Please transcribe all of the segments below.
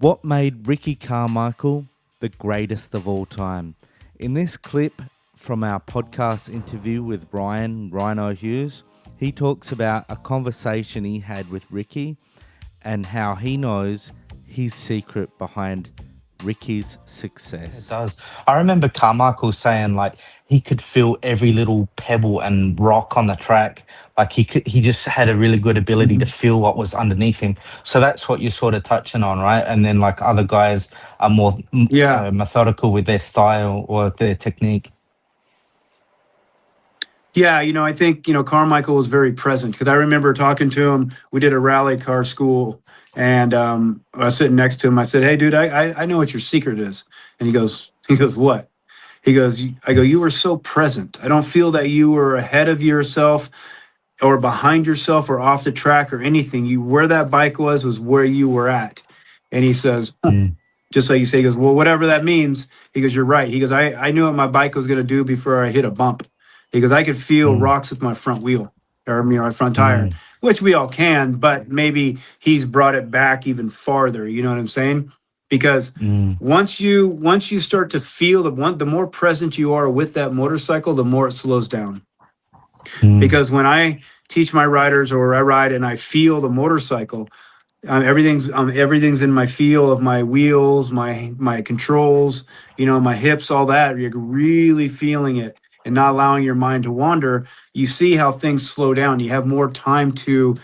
What made Ricky Carmichael the greatest of all time? In this clip from our podcast interview with Ryno Hughes, he talks about a conversation he had with Ricky and how he knows his secret behind Ricky's success. It does. I remember Carmichael saying like he could feel every little pebble and rock on the track. Like he just had a really good ability to feel what was underneath him. So that's what you're sort of touching on, right? And then like other guys are more methodical with their style or their technique. Yeah, I think, Carmichael was very present because I remember talking to him. We did a rally car school and I was sitting next to him. I said, "Hey, dude, I know what your secret is." And he goes, "What?" He goes, I go, "You were so present. I don't feel that you were ahead of yourself or behind yourself or off the track or anything. Where that bike was where you were at." And he says, just like you say, he goes, "Well, whatever that means." He goes, "You're right." He goes, I knew what my bike was going to do before I hit a bump. He goes, "I could feel rocks with my front wheel or my front tire," which we all can, but maybe he's brought it back even farther. You know what I'm saying? Because once you start to feel the more present you are with that motorcycle, the more it slows down. Because when I teach my riders or I ride and I feel the motorcycle, everything's in my feel of my wheels, my controls, my hips, all that. You're really feeling it and not allowing your mind to wander. You see how things slow down. You have more time to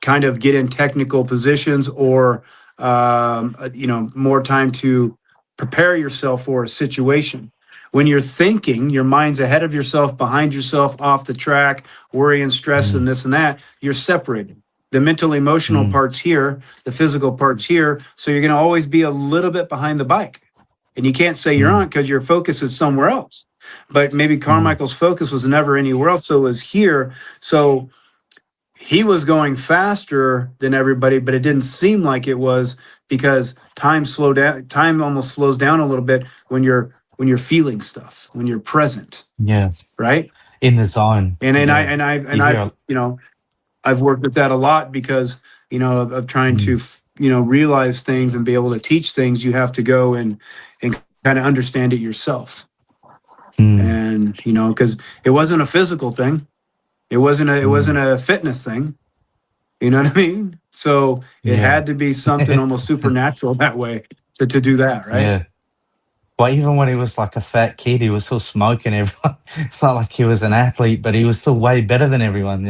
kind of get in technical positions or more time to prepare yourself for a situation. When you're thinking, your mind's ahead of yourself, behind yourself, off the track, worry and stress and this and that, you're separated. The mental, emotional part's here, the physical part's here. So you're going to always be a little bit behind the bike. And you can't say you're on because your focus is somewhere else. But maybe Carmichael's focus was never anywhere else, so it was here. So he was going faster than everybody, but it didn't seem like it was because time slowed down. Time almost slows down a little bit when you're feeling stuff, when you're present. Yes. Right? In the zone. I've worked with that a lot because, of trying to, realize things and be able to teach things. You have to go and kind of understand it yourself. And, because it wasn't a physical thing. It wasn't a fitness thing. You know what I mean? So it had to be something almost supernatural that way to do that. Right. Yeah. Well, even when he was like a fat kid, he was still smoking everyone. It's not like he was an athlete, but he was still way better than everyone,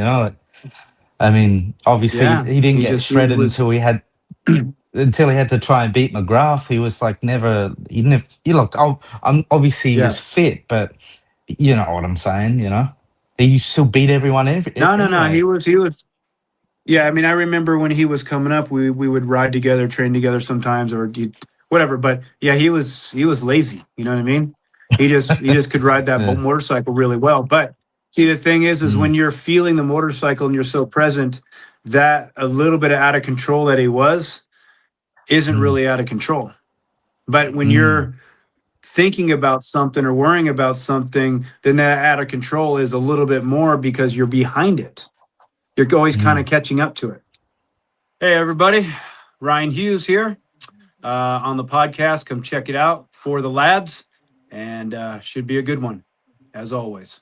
I mean, obviously he didn't get shredded until he had to try and beat McGrath. He was like obviously he was fit, but you know what I'm saying, he still beat everyone. No. He was. Yeah, I mean, I remember when he was coming up, we would ride together, train together sometimes, or whatever. But yeah, he was lazy. You know what I mean? He just could ride that motorcycle really well. But see, the thing is when you're feeling the motorcycle and you're so present, that a little bit of out of control that he isn't really out of control. But when you're thinking about something or worrying about something, then that out of control is a little bit more because you're behind it. You're always kind of catching up to it. Hey, everybody. Ryan Hughes here on the podcast. Come check it out for the lads. And should be a good one, as always.